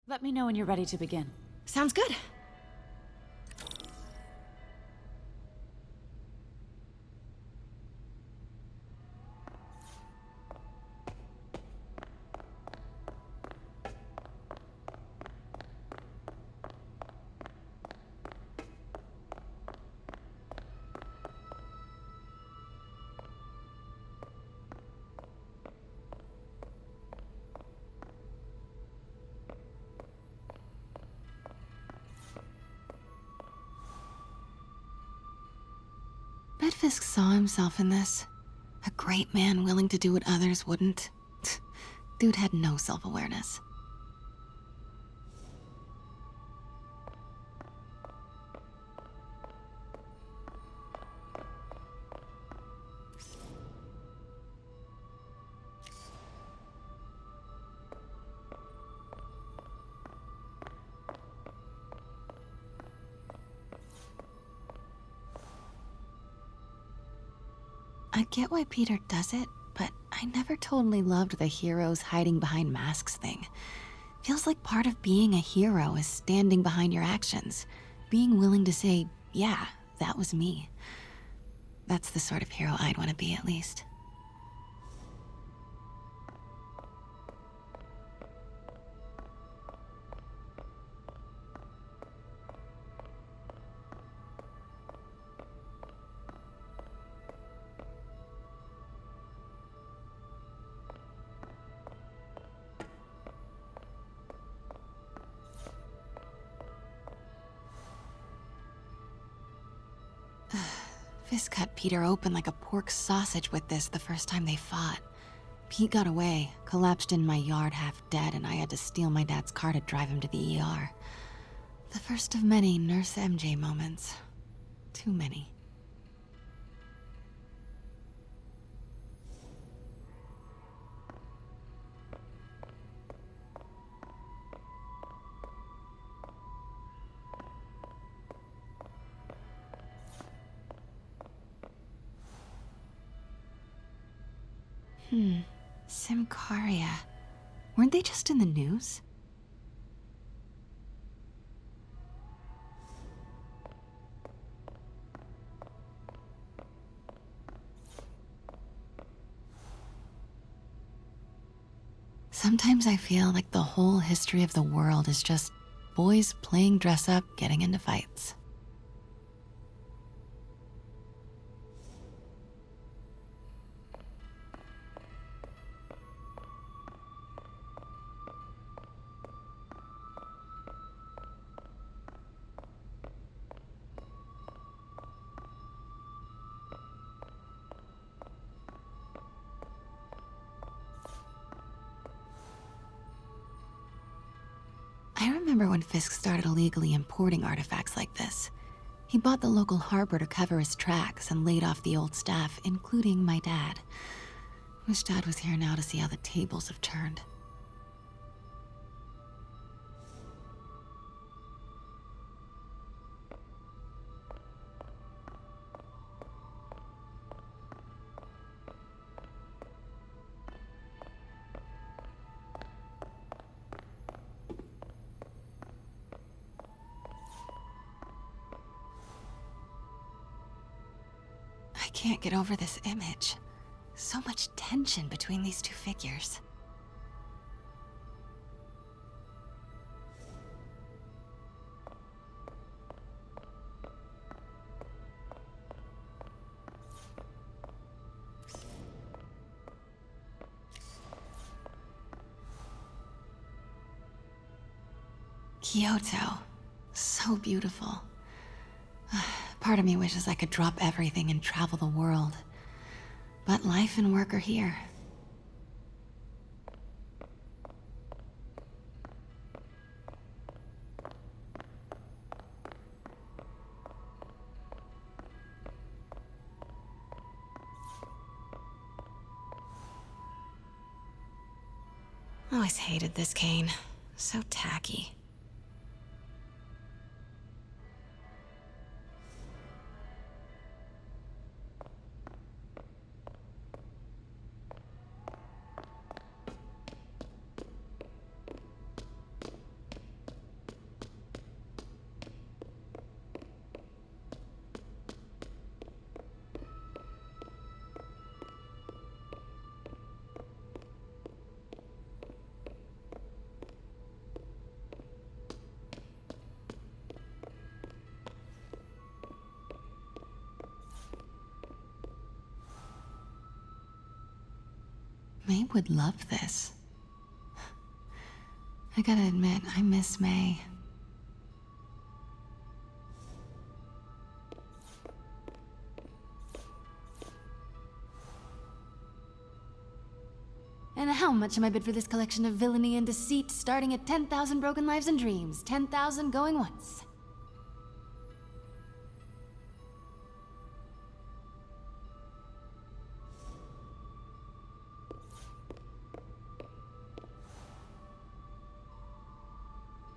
Let me know when you're ready to begin. Sounds good. Bet Fisk saw himself in this. A great man willing to do what others wouldn't. Dude had no self-awareness. I get why Peter does it, but I never totally loved the heroes hiding behind masks thing. Feels like part of being a hero is standing behind your actions, being willing to say, yeah, that was me. That's the sort of hero I'd want to be, at least. Fisk cut Peter open like a pork sausage with this the first time they fought. Pete got away, collapsed in my yard half dead, and I had to steal my dad's car to drive him to the ER. The first of many Nurse MJ moments. Too many. Simcaria. Weren't they just in the news? Sometimes I feel like the whole history of the world is just boys playing dress up, getting into fights. I remember when Fisk started illegally importing artifacts like this. He bought the local harbor to cover his tracks and laid off the old staff, including my dad. Wish Dad was here now to see how the tables have turned. I can't get over this image. So much tension between these two figures. Kyoto. So beautiful. Part of me wishes I could drop everything and travel the world. But life and work are here. Always hated this cane. So tacky. May would love this. I gotta admit, I miss May. And how much am I bid for this collection of villainy and deceit, starting at 10,000 broken lives and dreams, 10,000 going once?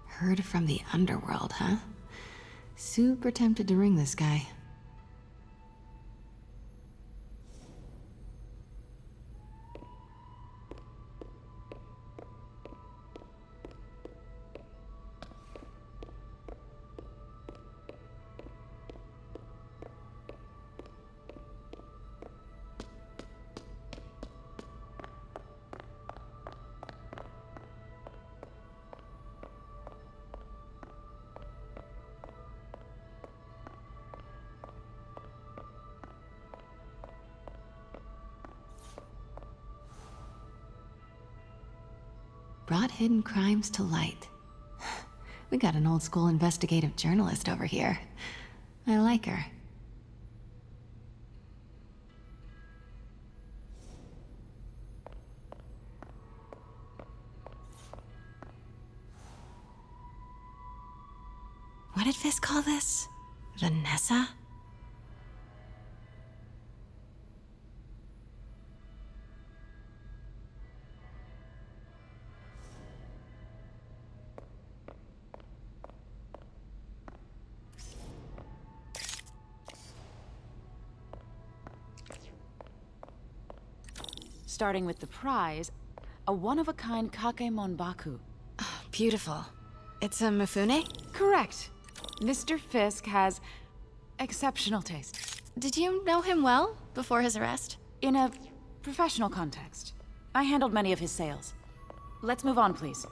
Heard from the underworld, huh? Super tempted to ring this guy. Brought hidden crimes to light. We got an old school investigative journalist over here. I like her. What did Fisk call this? Vanessa? Starting with the prize, a one-of-a-kind Kakemon Baku. Oh, beautiful. It's a Mifune? Correct. Mr. Fisk has exceptional taste. Did you know him well before his arrest? In a professional context, I handled many of his sales. Let's move on, please.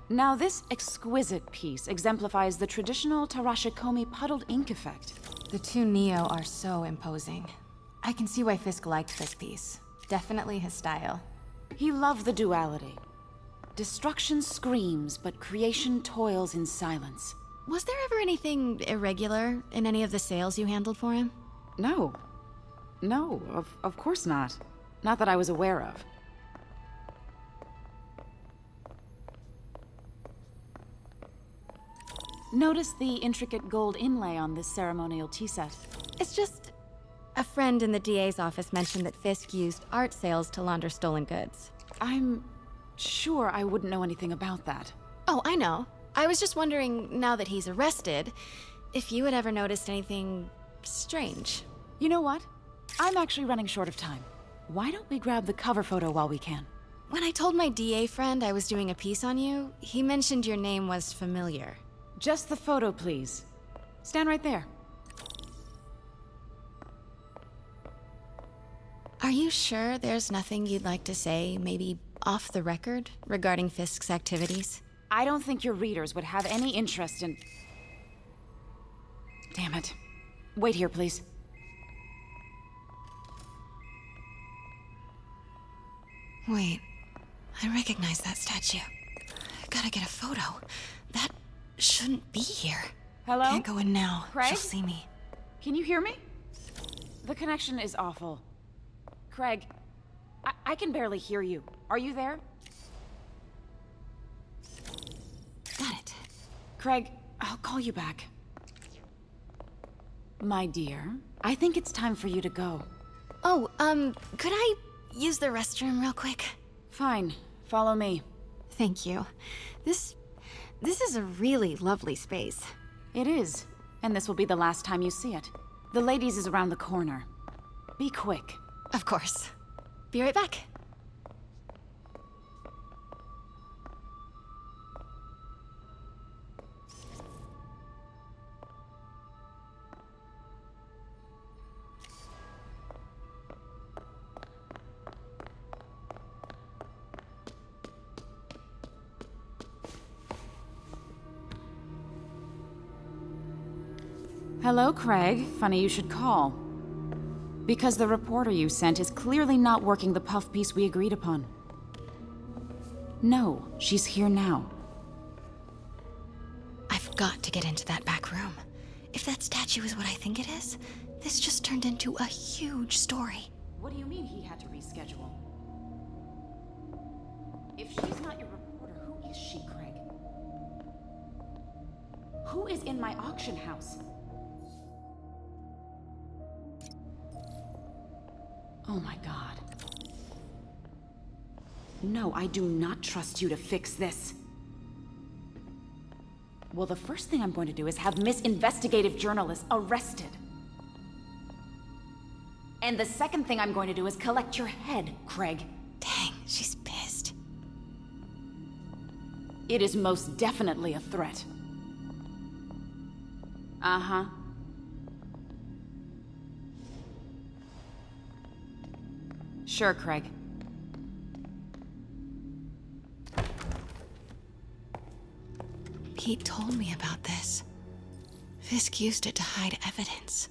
Now, this exquisite piece exemplifies the traditional Tarashikomi puddled ink effect. The two Neo are so imposing. I can see why Fisk liked this piece. Definitely his style. He loved the duality. Destruction screams, but creation toils in silence. Was there ever anything irregular in any of the sales you handled for him? No. No, of course not. Not that I was aware of. Notice the intricate gold inlay on this ceremonial tea set. It's just... a friend in the DA's office mentioned that Fisk used art sales to launder stolen goods. I'm sure I wouldn't know anything about that. Oh, I know. I was just wondering, now that he's arrested, if you had ever noticed anything strange. You know what? I'm actually running short of time. Why don't we grab the cover photo while we can? When I told my DA friend I was doing a piece on you, he mentioned your name was familiar. Just the photo, please. Stand right there. Are you sure there's nothing you'd like to say, maybe off the record, regarding Fisk's activities? I don't think your readers would have any interest in... Damn it. Wait here, please. Wait, I recognize that statue. I gotta get a photo. That shouldn't be here. Hello? Can't go in now. Craig? She'll see me. Can you hear me? The connection is awful. Craig, I can barely hear you. Are you there? Got it. Craig, I'll call you back. My dear, I think it's time for you to go. Oh, could I use the restroom real quick? Fine. Follow me. Thank you. This is a really lovely space. It is. And this will be the last time you see it. The ladies is around the corner. Be quick. Of course. Be right back. Hello, Craig. Funny you should call. Because the reporter you sent is clearly not working the puff piece we agreed upon. No, she's here now. I've got to get into that back room. If that statue is what I think it is, this just turned into a huge story. What do you mean he had to reschedule? If she's not your reporter, who is she, Craig? Who is in my auction house? Oh my god. No, I do not trust you to fix this. Well, the first thing I'm going to do is have Miss Investigative Journalist arrested. And the second thing I'm going to do is collect your head, Craig. Dang, she's pissed. It is most definitely a threat. Uh-huh. Sure, Craig. Pete told me about this. Fisk used it to hide evidence.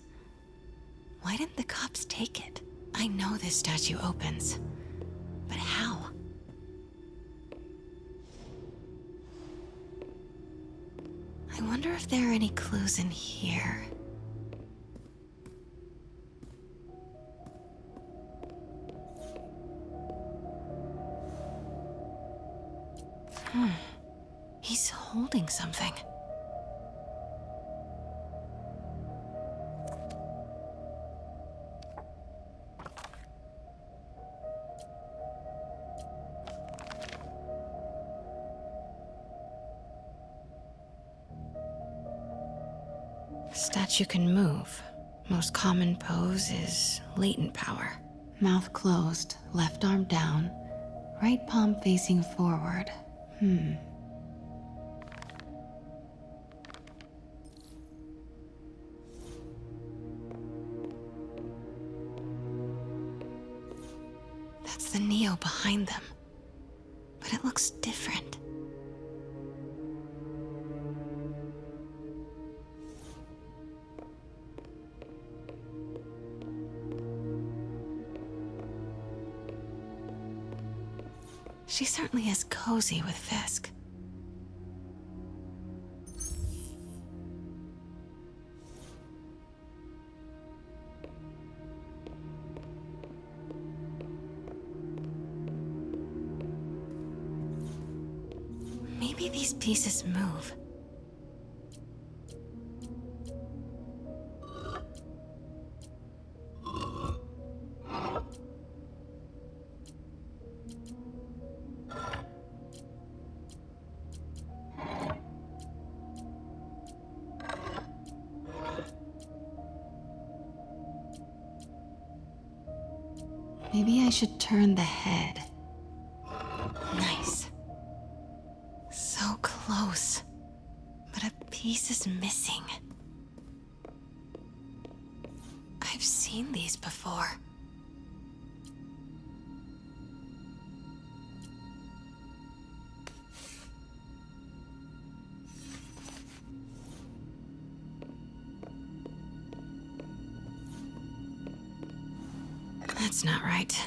Why didn't the cops take it? I know this statue opens, but how? I wonder if there are any clues in here. He's holding something. Statue can move. Most common pose is latent power. Mouth closed, left arm down, right palm facing forward. That's the Neo behind them. But it looks different. She certainly is cozy with Fisk. Maybe these pieces move. Maybe I should turn the head. Nice. So close. But a piece is missing. I've seen these before. That's not right.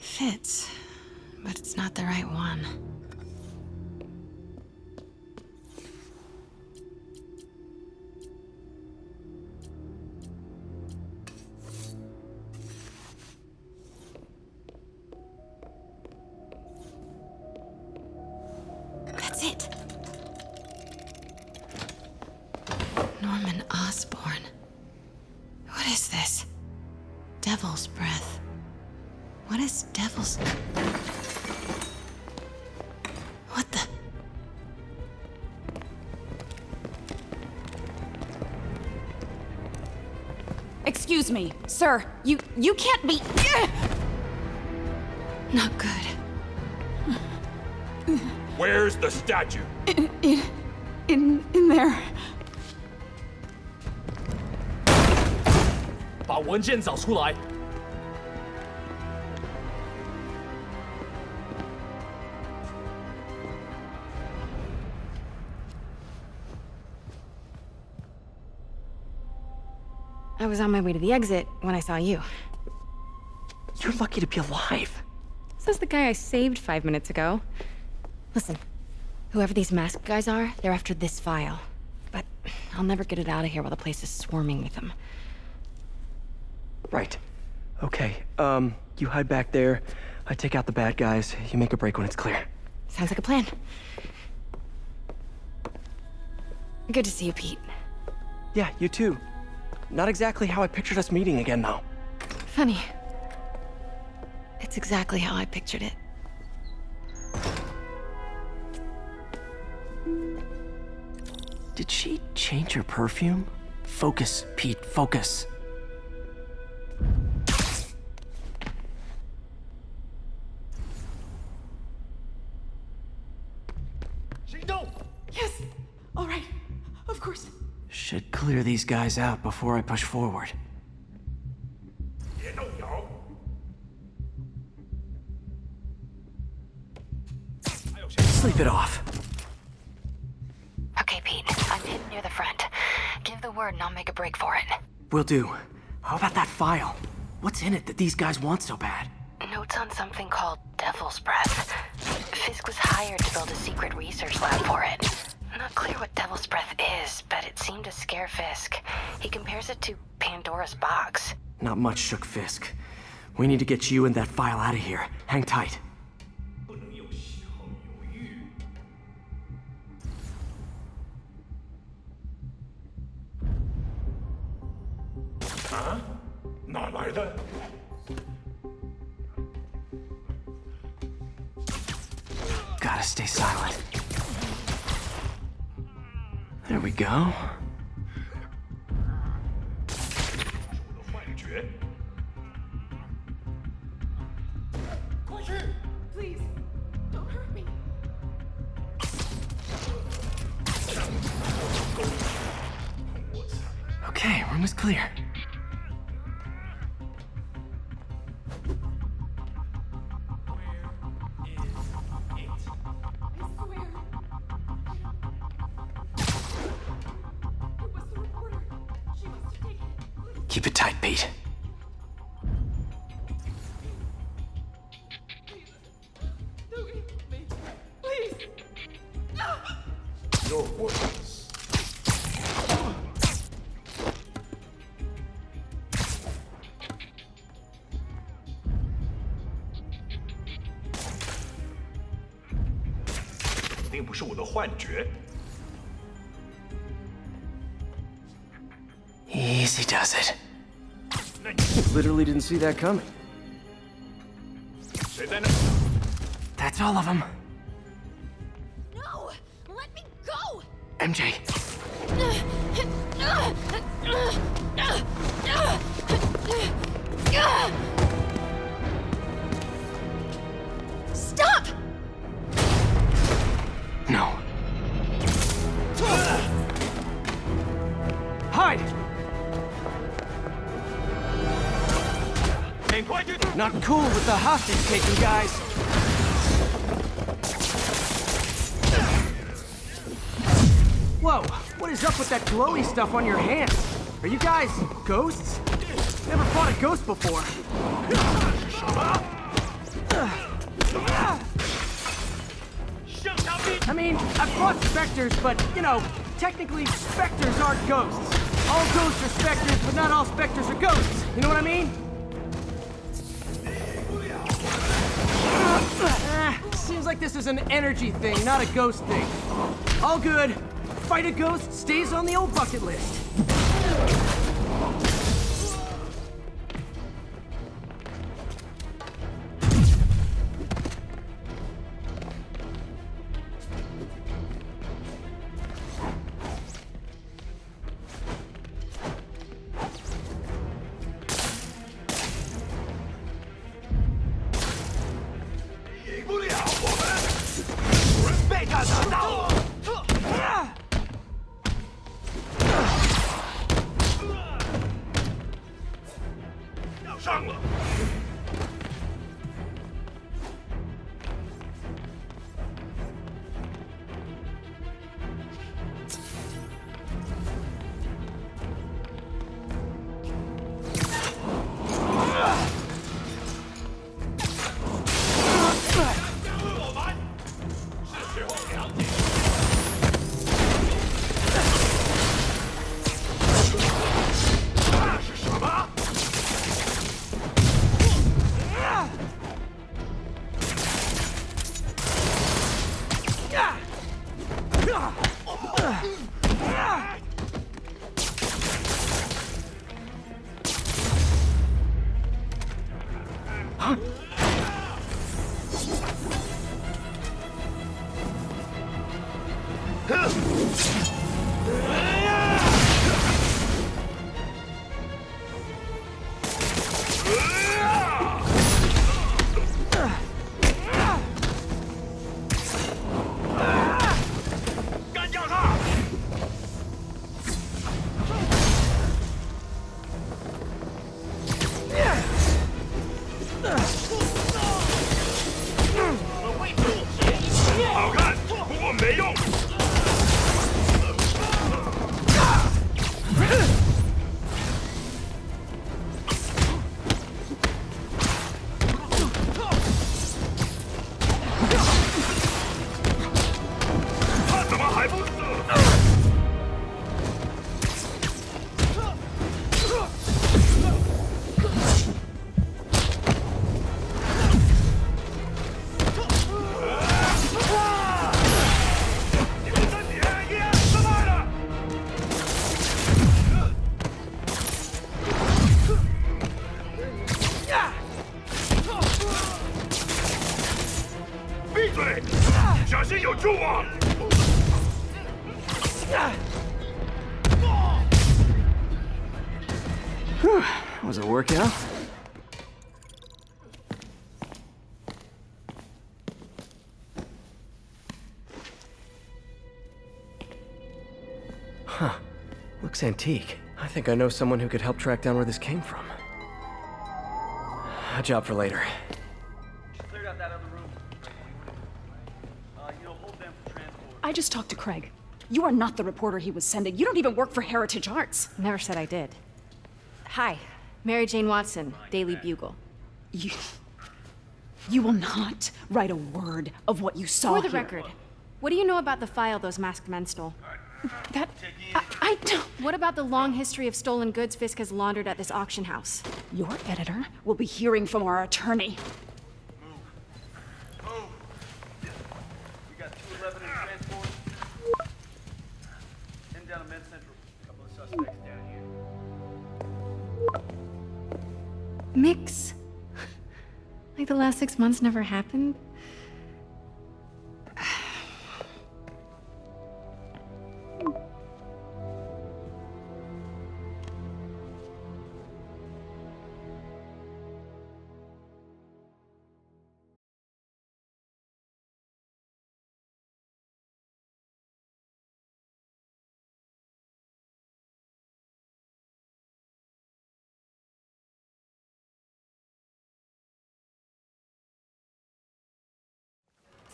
Fits, but it's not the right one. That's it. Norman Osborn. What is this? Devil's breath. What is devil's... What the... Excuse me, sir. You can't be... Not good. Where's the statue? In there. 把文件找出来。I was on my way to the exit when I saw you. You're lucky to be alive. Says the guy I saved 5 minutes ago. Listen, whoever these masked guys are, they're after this file. But I'll never get it out of here while the place is swarming with them. Right. Okay, you hide back there. I take out the bad guys. You make a break when it's clear. Sounds like a plan. Good to see you, Pete. Yeah, you too. Not exactly how I pictured us meeting again, though. Funny. It's exactly how I pictured it. Did she change her perfume? Focus, Pete, focus. Yes. All right. Of course. Should clear these guys out before I push forward. Sleep it off. Okay, Pete. I'm hidden near the front. Give the word and I'll make a break for it. Will do. How about that file? What's in it that these guys want so bad? Notes on something called Devil's Breath. Fisk was hired to build a secret research lab for it. Not clear what Devil's Breath is, but it seemed to scare Fisk. He compares it to Pandora's box. Not much shook Fisk. We need to get you and that file out of here. Hang tight. Gotta stay silent. There we go. Please, don't hurt me. Okay, room is clear. Keep it tight, Pete. Your words. Easy does it. Literally didn't see that coming. That's all of them. No! Let me go! MJ. Stop! No. Hide! Not cool with the hostage-taking guys. Whoa, what is up with that glowy stuff on your hands? Are you guys ghosts? Never fought a ghost before. I mean, I've fought specters, but, you know, technically specters aren't ghosts. All ghosts are specters, but not all specters are ghosts. You know what I mean? Seems like this is an energy thing, not a ghost thing. All good. Fight a ghost stays on the old bucket list. Whew. Was it a workout? Huh. Looks antique. I think I know someone who could help track down where this came from. A job for later. Cleared out that other room. Hold them for transport. I just talked to Craig. You are not the reporter he was sending. You don't even work for Heritage Arts. Never said I did. Hi, Mary Jane Watson, Daily Bugle. You will not write a word of what you saw For the here. record, what do you know about the file those masked men stole? I don't... What about the long history of stolen goods Fisk has laundered at this auction house? Your editor will be hearing from our attorney. Move. We got 211 in transport. Heading down to Med Central. A couple of suspects down here. Mix? Like the last 6 months never happened?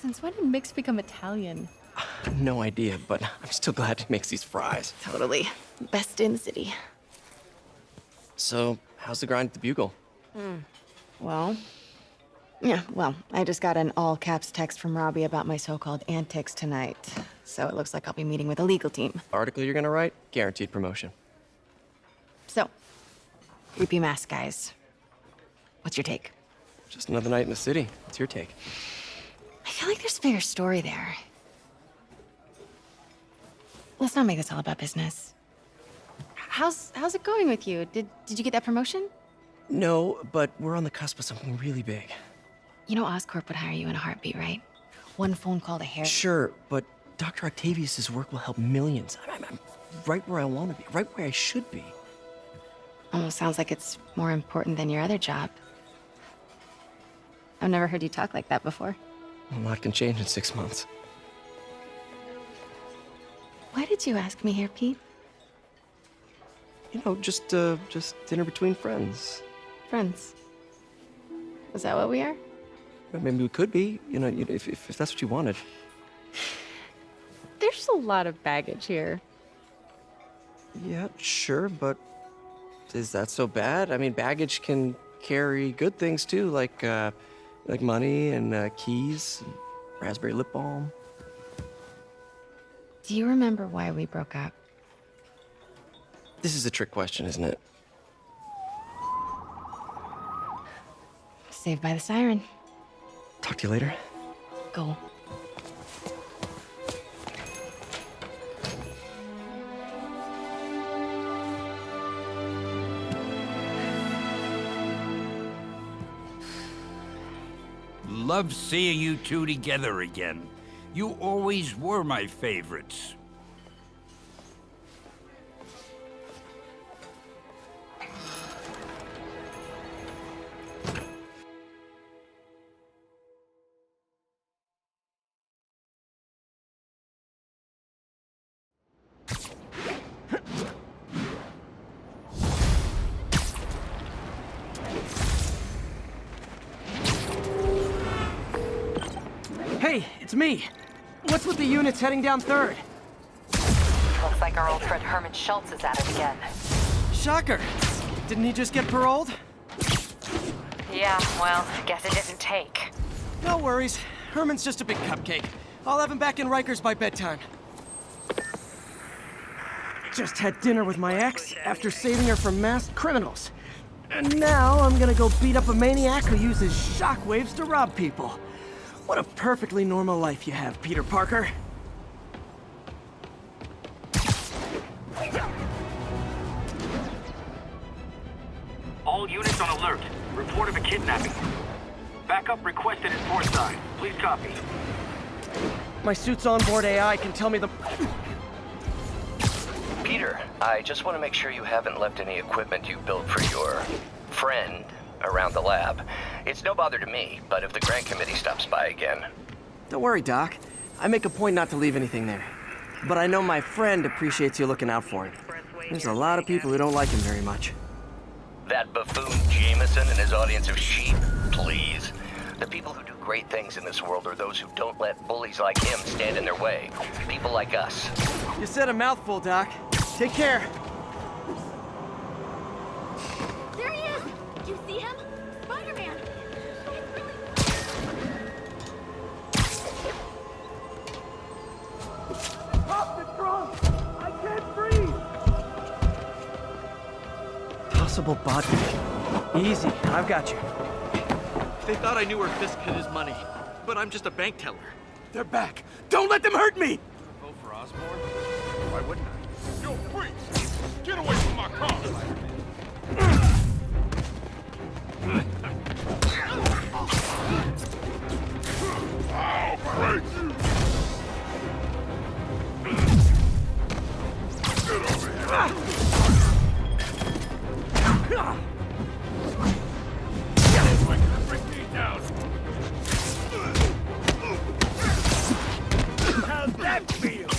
Since when did Mix become Italian? No idea, but I'm still glad he makes these fries. Totally. Best in the city. So, how's the grind at the Bugle? Well, I just got an all-caps text from Robbie about my so-called antics tonight. So it looks like I'll be meeting with the legal team. Article you're gonna write? Guaranteed promotion. So, creepy mask guys. What's your take? Just another night in the city. What's your take? I feel like there's a bigger story there. Let's not make this all about business. How's it going with you? Did you get that promotion? No, but we're on the cusp of something really big. You know Oscorp would hire you in a heartbeat, right? One phone call to Harry. Sure, but Dr. Octavius's work will help millions. I'm right where I want to be, right where I should be. Almost sounds like it's more important than your other job. I've never heard you talk like that before. A lot can change in 6 months. Why did you ask me here, Pete? You know, just dinner between friends. Friends. Is that what we are? Maybe we could be, if that's what you wanted. There's a lot of baggage here. Yeah, sure, but is that so bad? I mean, baggage can carry good things too, like money and keys, and raspberry lip balm. Do you remember why we broke up? This is a trick question, isn't it? Saved by the siren. Talk to you later. Go. Love seeing you two together again. You always were my favorites. Hey, it's me. What's with the units heading down 3rd? Looks like our old friend Herman Schultz is at it again. Shocker. Didn't he just get paroled? Yeah, well, guess it didn't take. No worries. Herman's just a big cupcake. I'll have him back in Rikers by bedtime. Just had dinner with my ex after saving her from masked criminals. And now I'm gonna go beat up a maniac who uses shockwaves to rob people. What a perfectly normal life you have, Peter Parker. All units on alert. Report of a kidnapping. Backup requested at Portside. Please copy. My suit's onboard AI can tell me the... Peter, I just want to make sure you haven't left any equipment you built for your friend around the lab. It's no bother to me, but if the grant committee stops by again... Don't worry, Doc. I make a point not to leave anything there. But I know my friend appreciates you looking out for him. There's a lot of people who don't like him very much. That buffoon Jameson and his audience of sheep? Please. The people who do great things in this world are those who don't let bullies like him stand in their way. People like us. You said a mouthful, Doc. Take care. There he is! Do you see him? Spider-Man! Pop the trunk! I can't breathe! Possible body. Easy, I've got you. They thought I knew where Fisk hid his money, but I'm just a bank teller. They're back! Don't let them hurt me! Vote for Osborn? Why wouldn't I? Yo, freaks! Get away from my car! Ow, freaks! Get over here! Bring me down! How's that feel?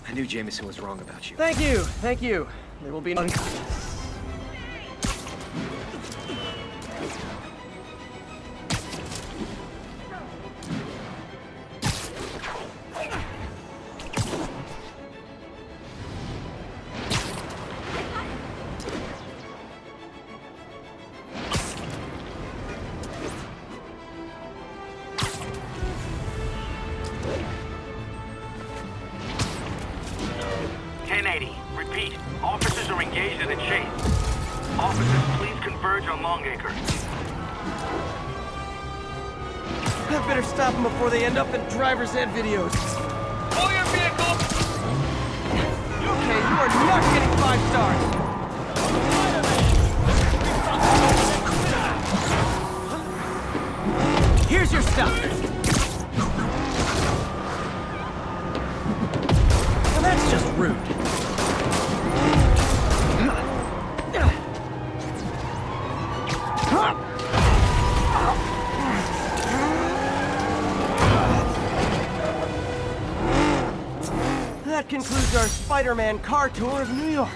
I knew Jameson was wrong about you. Thank you, thank you. There will be none. Repeat, officers are engaged in a chase. Officers, please converge on Longacre. I better stop them before they end up in driver's ed videos. Pull your vehicle! Okay, you are not getting 5 stars. Here's your stuff. Well, that's just rude. That concludes our Spider-Man car tour of New York.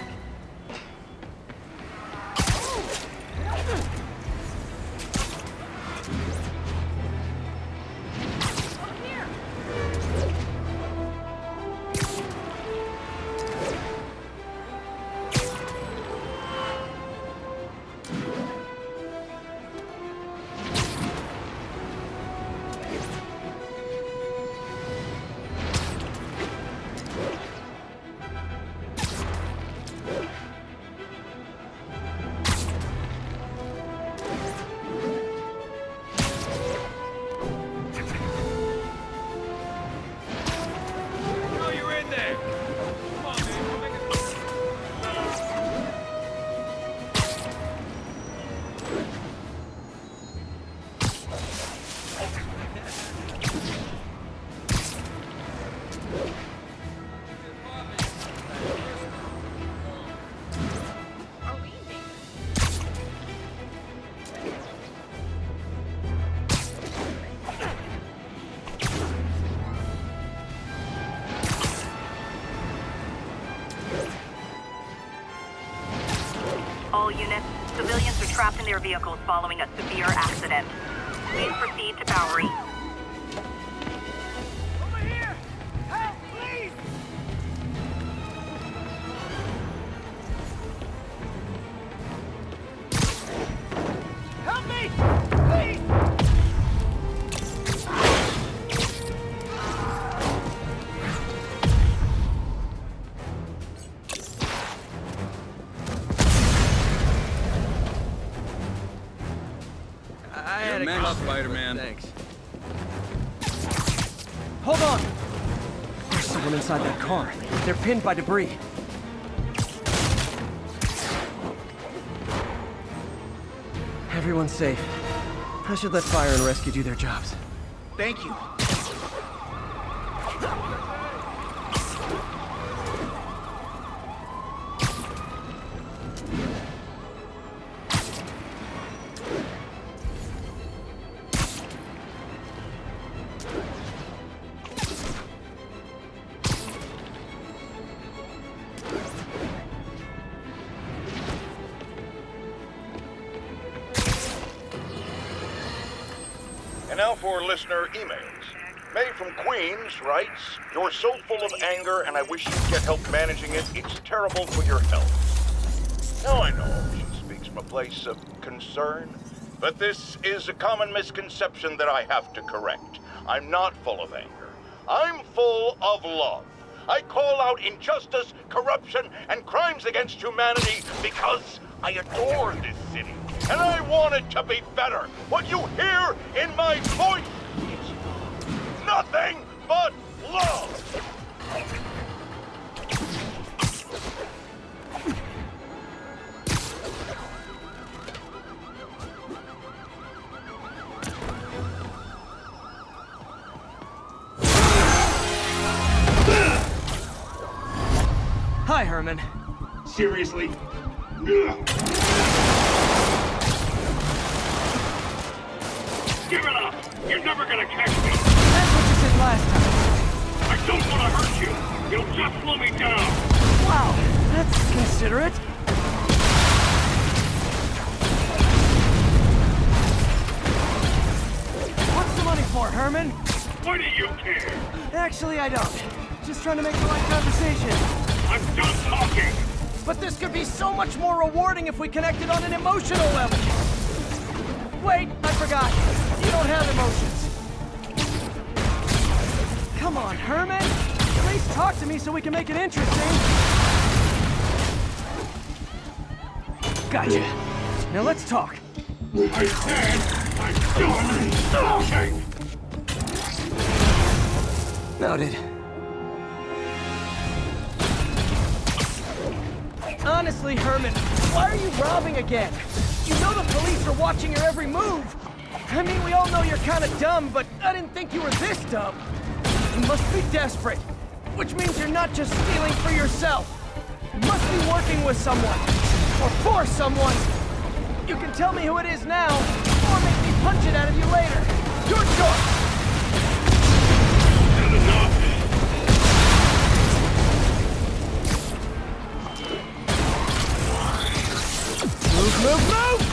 All units, civilians are trapped in their vehicles following a severe accident. Please proceed to Bowery. Over here! Help, please! Help me! Please! You're man up, Spider-Man. Thanks. Hold on! There's someone inside that car. They're pinned by debris. Everyone's safe. I should let fire and rescue do their jobs. Thank you. And now for listener emails. May from Queens writes, "You're so full of anger and I wish you'd get help managing it. It's terrible for your health." Now I know she speaks from a place of concern, but this is a common misconception that I have to correct. I'm not full of anger. I'm full of love. I call out injustice, corruption, and crimes against humanity because I adore this city. And I want it to be better. What you hear in my voice is nothing but love. Hi, Herman. Seriously? Give it up! You're never gonna catch me! That's what you said last time. I don't want to hurt you! You'll just slow me down! Wow, that's considerate. What's the money for, Herman? Why do you care? Actually, I don't. Just trying to make polite conversation. I'm done talking! But this could be so much more rewarding if we connected on an emotional level. Wait, I forgot. You don't have emotions. Come on, Herman. At least talk to me so we can make it interesting. Gotcha. Now let's talk. I said I'm done talking! Noted. Honestly, Herman, why are you robbing again? You know the police are watching your every move. I mean, we all know you're kind of dumb, but I didn't think you were this dumb. You must be desperate, which means you're not just stealing for yourself. You must be working with someone, or for someone. You can tell me who it is now, or make me punch it out of you later. Your choice. Had enough! Move, move, move!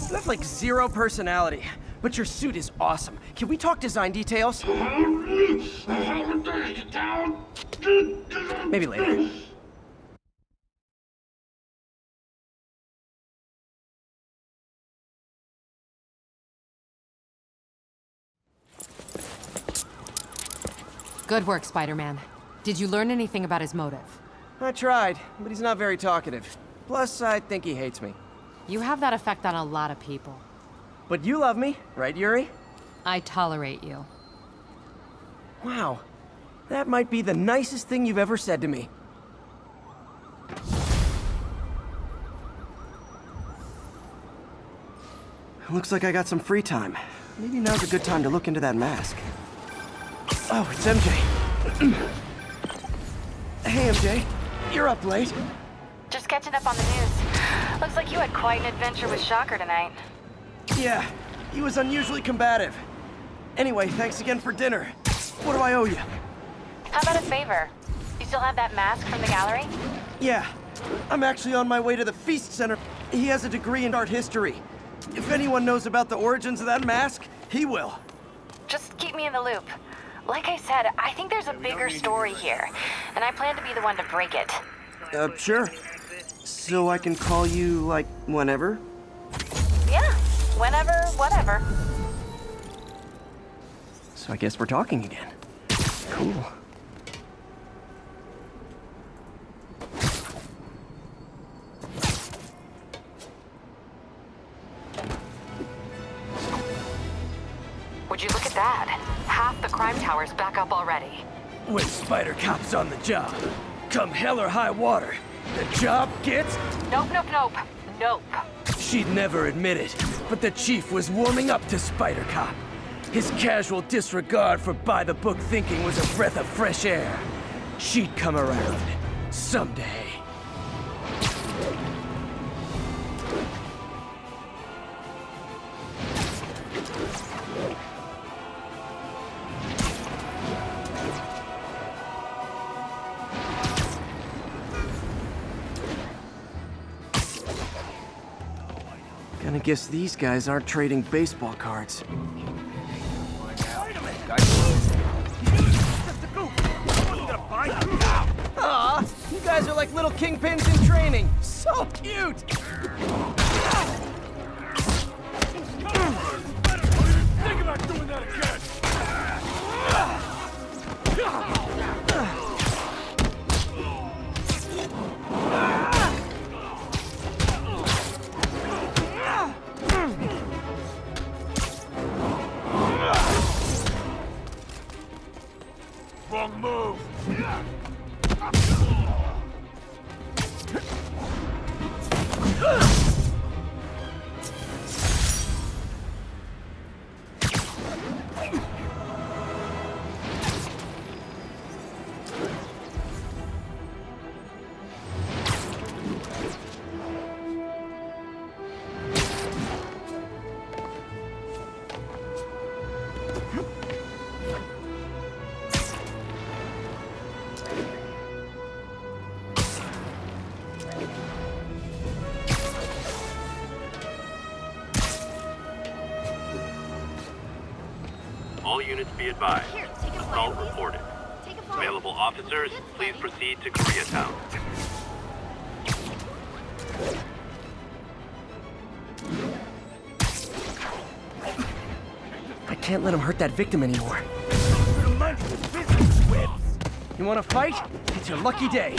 You have like zero personality, but your suit is awesome. Can we talk design details? Maybe later. Good work, Spider-Man. Did you learn anything about his motive? I tried, but he's not very talkative. Plus, I think he hates me. You have that effect on a lot of people. But you love me, right, Yuri? I tolerate you. Wow. That might be the nicest thing you've ever said to me. Looks like I got some free time. Maybe now's a good time to look into that mask. Oh, it's MJ. Hey, MJ. You're up late. Just catching up on the news. Looks like you had quite an adventure with Shocker tonight. Yeah, he was unusually combative. Anyway, thanks again for dinner. What do I owe you? How about a favor? You still have that mask from the gallery? Yeah, I'm actually on my way to the Feast Center. He has a degree in art history. If anyone knows about the origins of that mask, he will. Just keep me in the loop. Like I said, I think there's a bigger story here, and I plan to be the one to break it. Sure. So I can call you, like, whenever? Yeah, whenever, whatever. So I guess we're talking again. Cool. Would you look at that? Half the crime tower's back up already. When Spider Cop's on the job, come hell or high water, the job gets... Nope, nope, nope. Nope. She'd never admit it, but the chief was warming up to Spider Cop. His casual disregard for by-the-book thinking was a breath of fresh air. She'd come around. Someday. Gonna guess these guys aren't trading baseball cards. Aw, you guys are like little kingpins in training. So cute! Think about doing that again! Wrong move! All units be advised. Assault reported. Available officers, please proceed to Koreatown. I can't let him hurt that victim anymore. You wanna fight? It's your lucky day.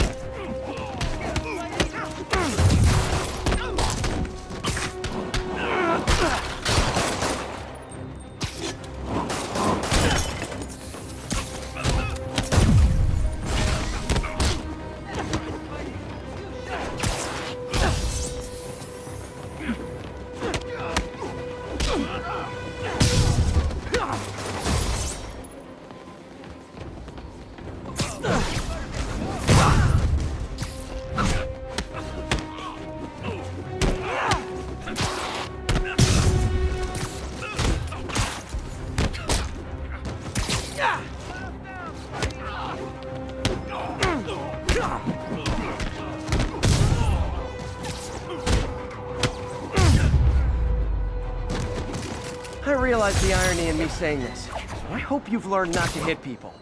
I realize the irony in me saying this. I hope you've learned not to hit people.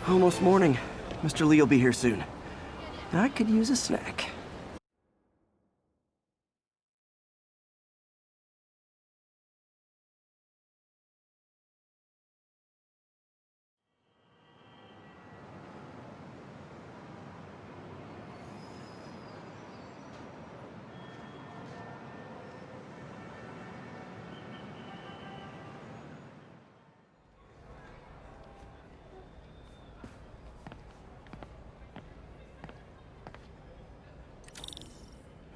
Almost morning. Mr. Lee will be here soon. I could use a snack.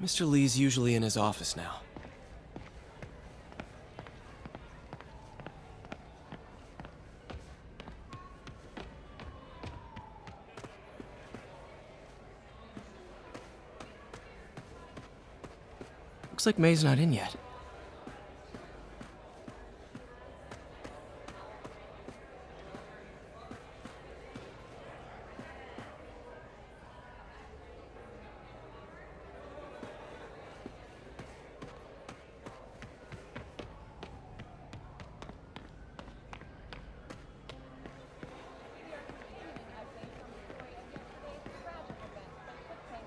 Mr. Lee's usually in his office now. Looks like May's not in yet.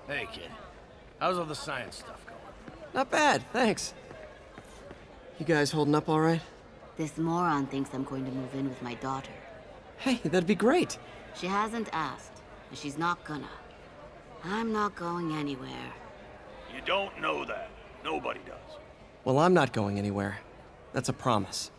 Hey, kid. How's all the science stuff going? Not bad, thanks. You guys holding up all right? This moron thinks I'm going to move in with my daughter. Hey, that'd be great. She hasn't asked, and she's not gonna. I'm not going anywhere. You don't know that. Nobody does. Well, I'm not going anywhere. That's a promise.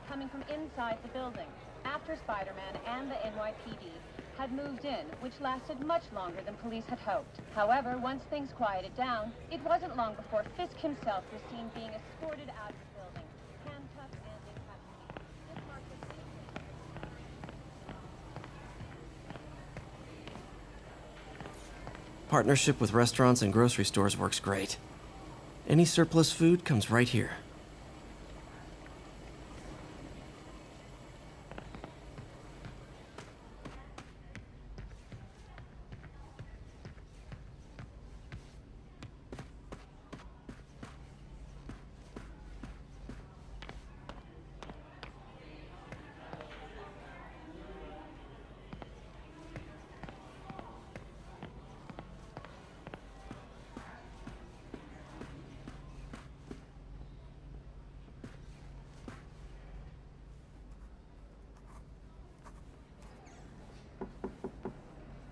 Coming from inside the building, after Spider-Man and the NYPD had moved in, which lasted much longer than police had hoped. However, once things quieted down, it wasn't long before Fisk himself was seen being escorted out of the building, handcuffed and in custody. This marked a Partnership with restaurants and grocery stores works great. Any surplus food comes right here.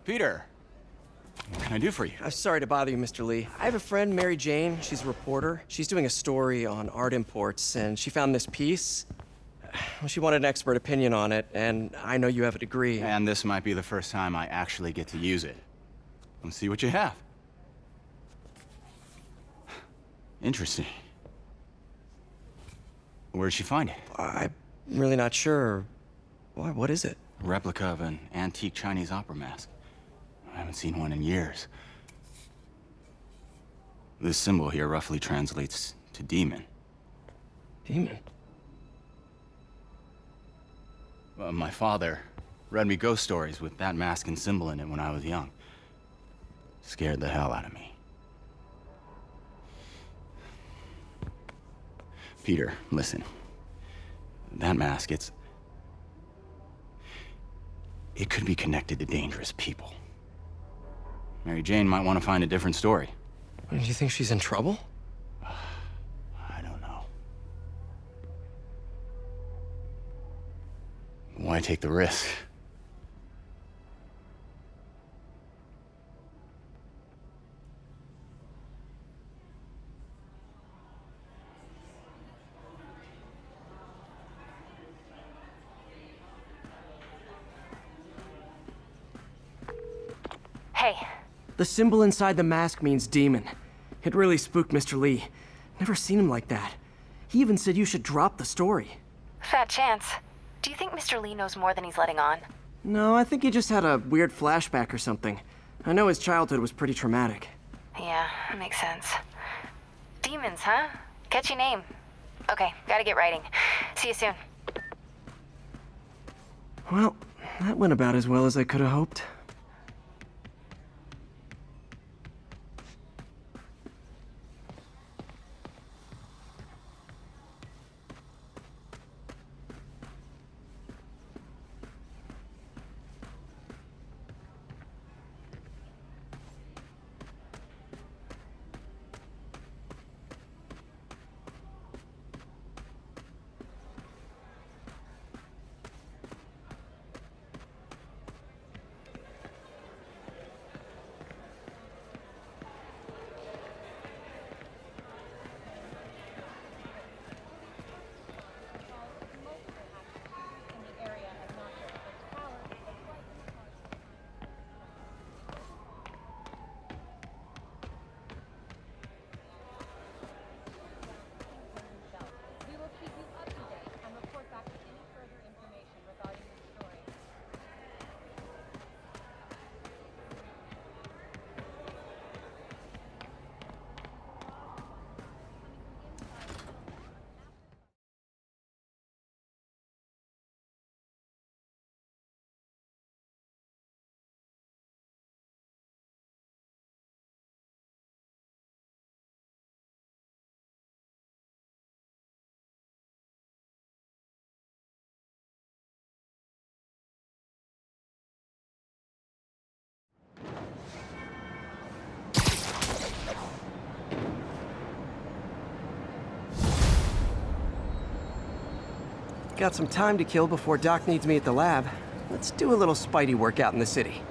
Peter, what can I do for you? I'm sorry to bother you, Mr. Lee. I have a friend, Mary Jane. She's a reporter. She's doing a story on art imports, and she found this piece. Well, she wanted an expert opinion on it, and I know you have a degree. And this might be the first time I actually get to use it. Let's see what you have. Interesting. Where'd she find it? I'm really not sure. Why, what is it? A replica of an antique Chinese opera mask. I haven't seen one in years. This symbol here roughly translates to demon. Demon? My father read me ghost stories with that mask and symbol in it when I was young. Scared the hell out of me. Peter, listen. That mask, it could be connected to dangerous people. Mary Jane might want to find a different story. Do you think she's in trouble? I don't know. Why take the risk? Hey. The symbol inside the mask means demon. It really spooked Mr. Lee. Never seen him like that. He even said you should drop the story. Fat chance. Do you think Mr. Lee knows more than he's letting on? No, I think he just had a weird flashback or something. I know his childhood was pretty traumatic. Yeah, that makes sense. Demons, huh? Catchy name. Okay, gotta get writing. See you soon. Well, that went about as well as I could have hoped. Got some time to kill before Doc needs me at the lab. Let's do a little Spidey workout in the city.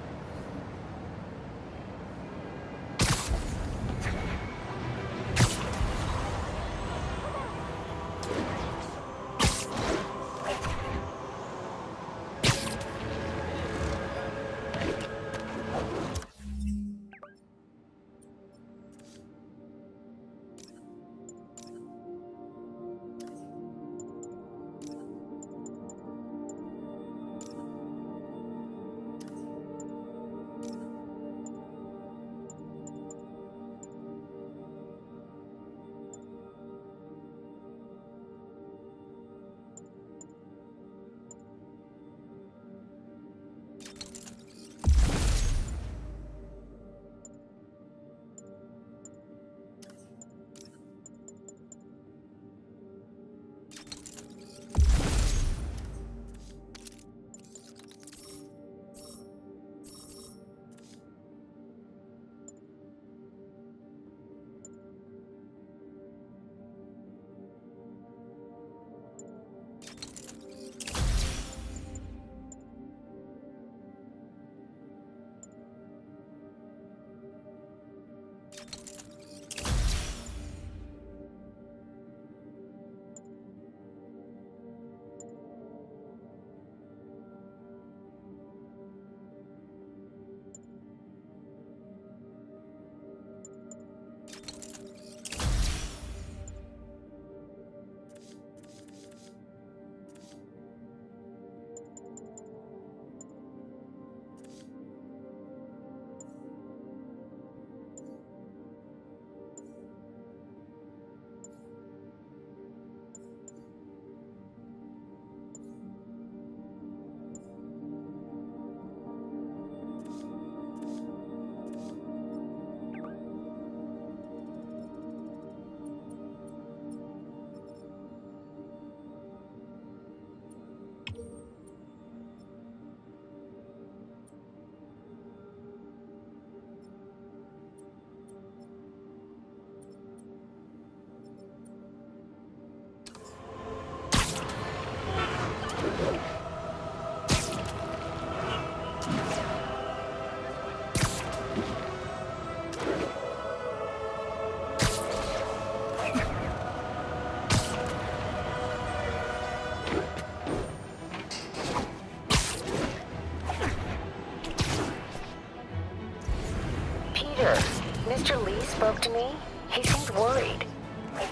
Mr. Lee spoke to me. He seemed worried.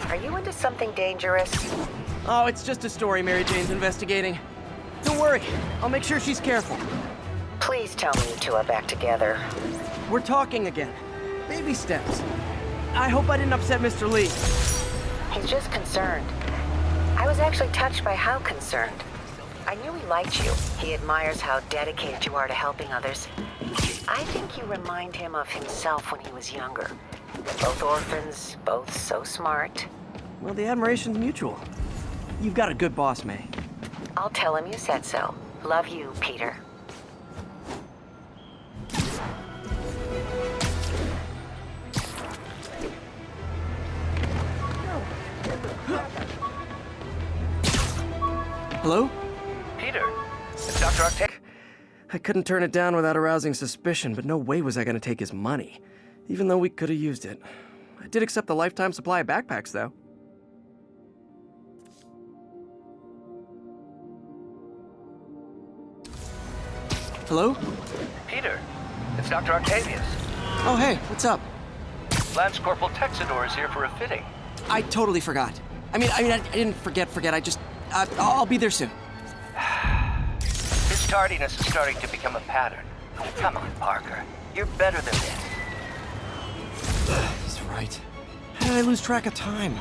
Are you into something dangerous? Oh, it's just a story Mary Jane's investigating. Don't worry, I'll make sure she's careful. Please tell me you two are back together. We're talking again. Baby steps. I hope I didn't upset Mr. Lee. He's just concerned. I was actually touched by how concerned. I knew he liked you. He admires how dedicated you are to helping others. I think you remind him of himself when he was younger. Both orphans, both so smart. Well, the admiration's mutual. You've got a good boss, May. I'll tell him you said so. Love you, Peter. Hello? Peter, it's Dr. Octave. I couldn't turn it down without arousing suspicion, but no way was I gonna take his money. Even though we could have used it. I did accept the lifetime supply of backpacks, though. Hello? Peter, it's Dr. Octavius. Oh, hey, what's up? Lance Corporal Texador is here for a fitting. I totally forgot. I didn't forget. I'll be there soon. His tardiness is starting to become a pattern. Come on, Parker. You're better than this. He's right. How did I lose track of time?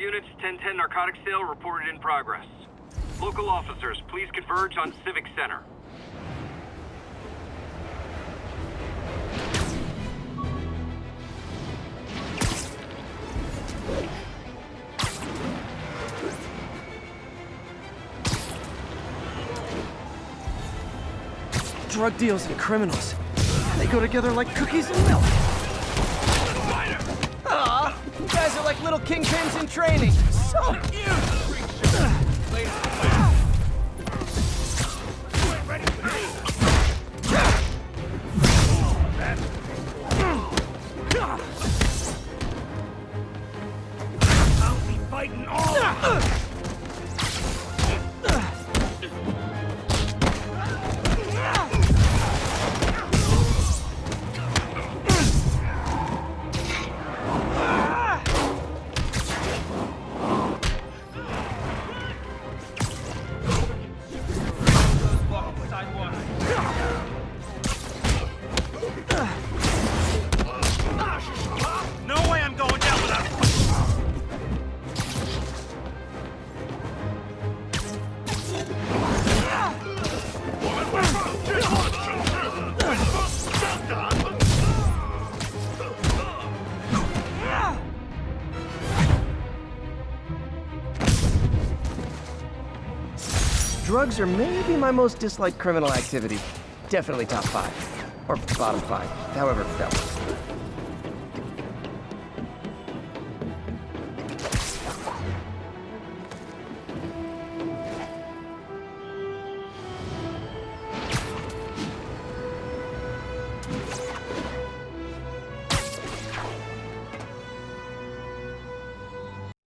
units, 1010 narcotics sale reported in progress. Local officers, please converge on Civic Center. Drug deals and criminals. They go together like cookies and milk. Aw, you guys are like little kingpins in training. So cute! I'll be fighting all of them. No way I'm going down without a Drugs are maybe my most disliked criminal activity. Definitely top 5. Or bottom 5, however it felt.